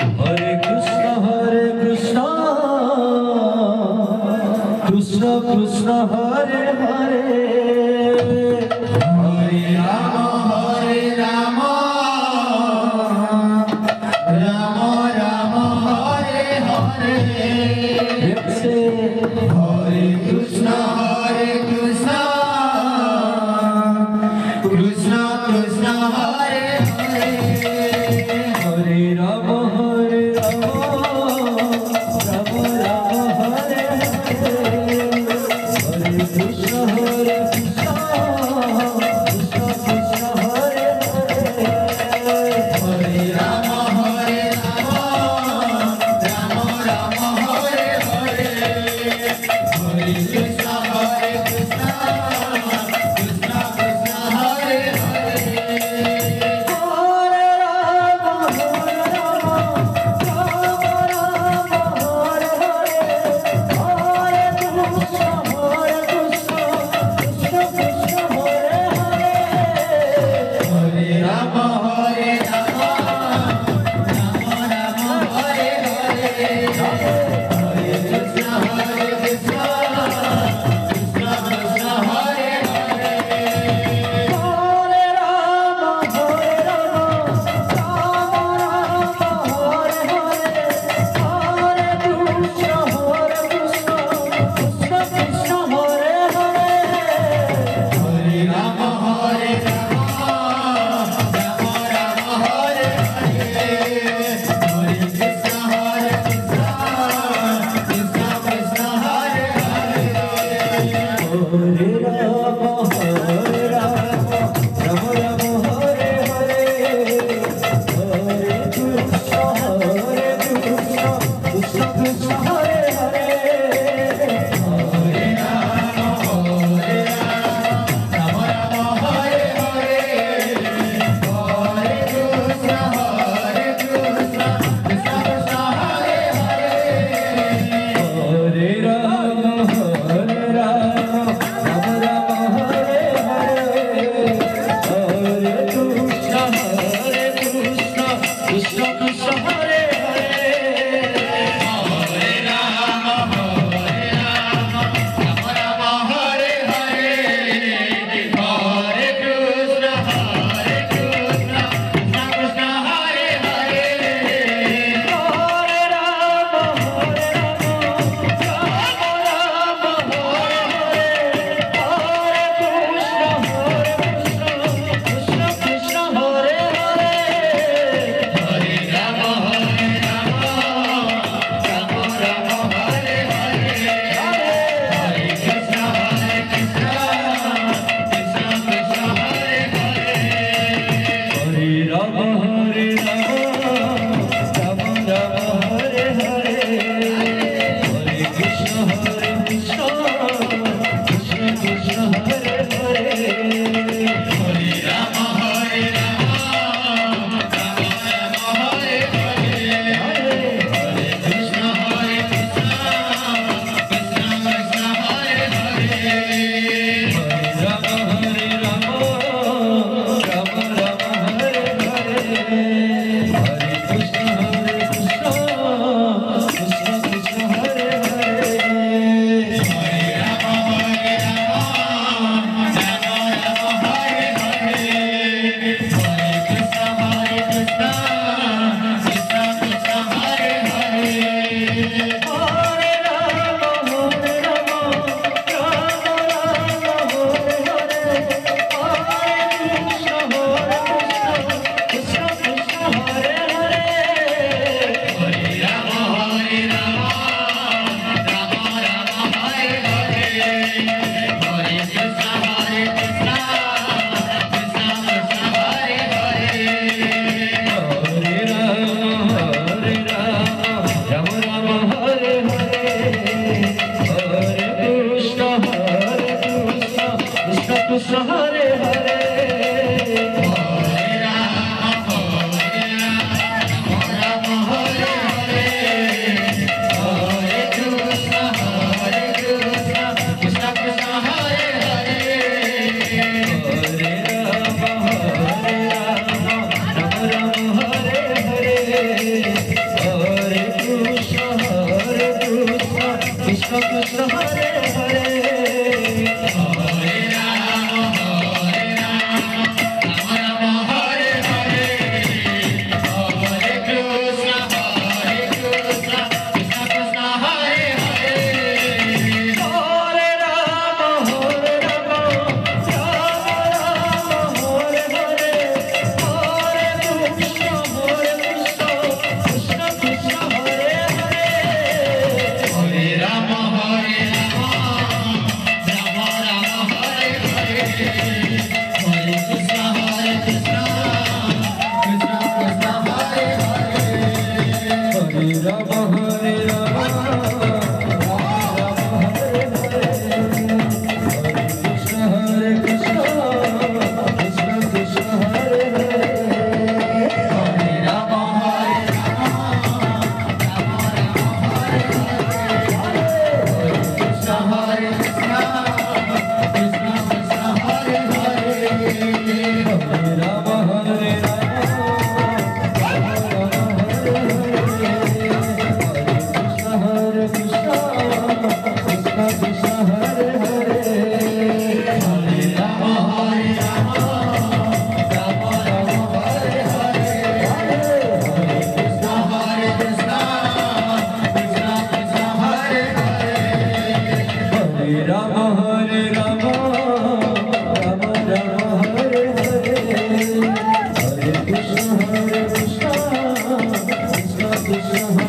Hare Krishna Krishna Krishna Hare Hare Hare Ram Ram Ram Hare Hare Hare Krishna Krishna Krishna Hare Hare Hare Ram Ram Ram Hare Hare Hare Krishna Krishna Krishna Hare Hare Hare Ram Ram Ram Hare Hare Hare Hare Hare Ram Ram Ram Hare Hare Hare Krishna Krishna Krishna Hare Hare Hare Ram Ram Ram Hare Hare Hare Krishna Krishna Krishna Hare Hare Hare Ram Ram Ram Hare Hare Hare Krishna Krishna Krishna Hare Hare Hare Ram Ram Ram Hare Hare Hare Krishna Krishna Krishna Hare Hare Hare Ram Hare Krishna Krishna Krishna Hare Hare Hare Ram Hare Ram Hare Hare Hare Krishna Krishna Krishna Hare Hare Hare Ram Ram Ram Hare Hare Hare Krishna Krishna Krishna Hare Hare Hare Ram Ram Ram Hare Hare Hare Krishna Krishna Krishna